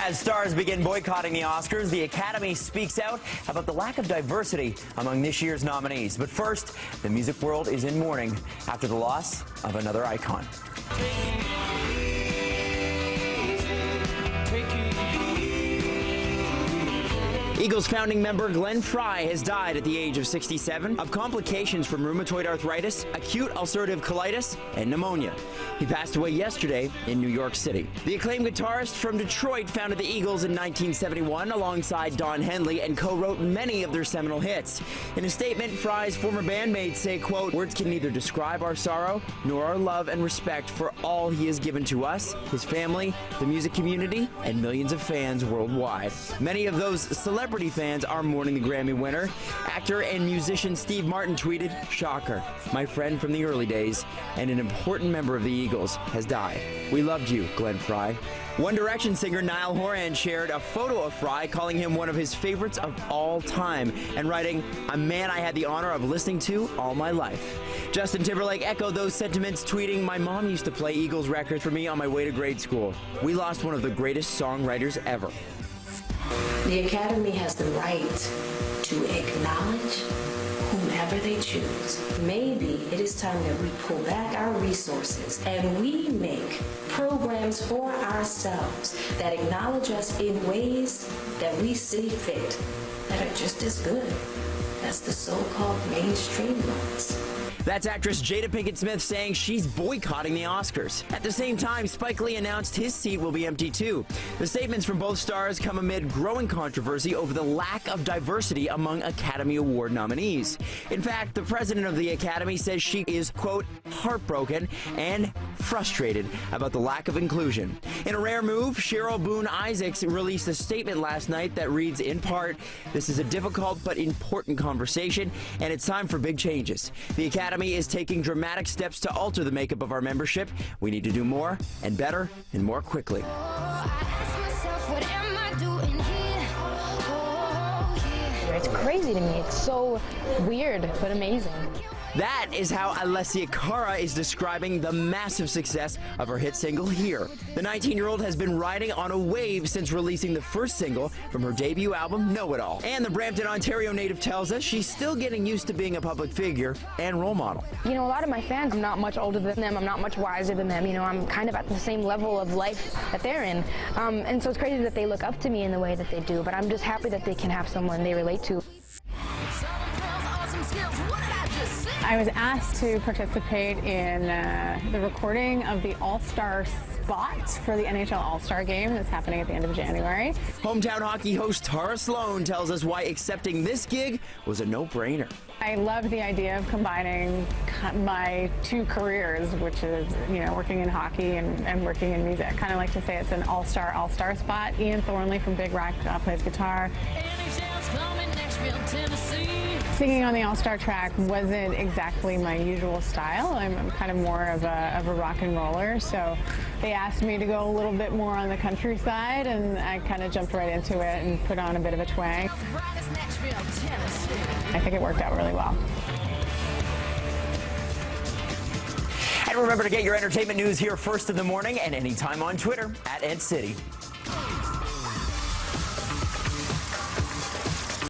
As stars begin boycotting the Oscars, the Academy speaks out about the lack of diversity among this year's nominees. But first, the music world is in mourning after the loss of another icon. Eagles founding member Glenn Frey has died at the age of 67 of complications from rheumatoid arthritis, acute ulcerative colitis, and pneumonia. He passed away yesterday in New York City. The acclaimed guitarist from Detroit founded the Eagles in 1971 alongside Don Henley and co-wrote many of their seminal hits. In a statement, Frey's former bandmates say, quote, "Words can neither describe our sorrow nor our love and respect for all he has given to us, his family, the music community, and millions of fans worldwide." Many of those celebrity fans are mourning the Grammy winner. Actor and musician Steve Martin tweeted, "Shocker, my friend from the early days and an important member of the Eagles has died. We loved you, Glenn Frey." One Direction singer Niall Horan shared a photo of Frey, calling him one of his favorites of all time, and writing, "A man I had the honor of listening to all my life." Justin Timberlake echoed those sentiments, tweeting, "My mom used to play Eagles records for me on my way to grade school. We lost one of the greatest songwriters ever." The Academy has the right to acknowledge whomever they choose. Maybe it is time that we pull back our resources and we make programs for ourselves that acknowledge us in ways that we see fit, that are just as good as the so-called mainstream ones. That's actress Jada Pinkett Smith saying she's boycotting the Oscars. At the same time, Spike Lee announced his seat will be empty too. The statements from both stars come amid growing controversy over the lack of diversity among Academy Award nominees. In fact, the president of the Academy says she is, quote, "heartbroken and frustrated about the lack of inclusion." In a rare move, Cheryl Boone Isaacs released a statement last night that reads in part, "This is a difficult but important conversation, and it's time for big changes. The Academy is taking dramatic steps to alter the makeup of our membership. We need to do more and better and more quickly." It's crazy to me. It's so weird, but amazing. That is how Alessia Cara is describing the massive success of her hit single, Here. The 19-year-old has been riding on a wave since releasing the first single from her debut album, Know It All. And the Brampton, Ontario native tells us she's still getting used to being a public figure and role model. You know, a lot of my fans, I'm not much older than them. I'm not much wiser than them. You know, I'm kind of at the same level of life that they're in. And so it's crazy that they look up to me in the way that they do, but I'm just happy that they can have someone they relate to. I was asked to participate in the recording of the All-Star spot for the NHL All-Star game that's happening at the end of January. Hometown hockey host Tara Sloan tells us why accepting this gig was a no-brainer. I love the idea of combining my two careers, which is, you know, working in hockey and working in music. I kind of like to say it's an all-star spot. Ian Thornley from Big Rock plays guitar. Singing on the All-Star track wasn't exactly my usual style. I'm kind of more of a rock and roller, so they asked me to go a little bit more on the countryside, and I kind of jumped right into it and put on a bit of a twang. I think it worked out really well. And remember to get your entertainment news here first in the morning and anytime on Twitter @EdCity.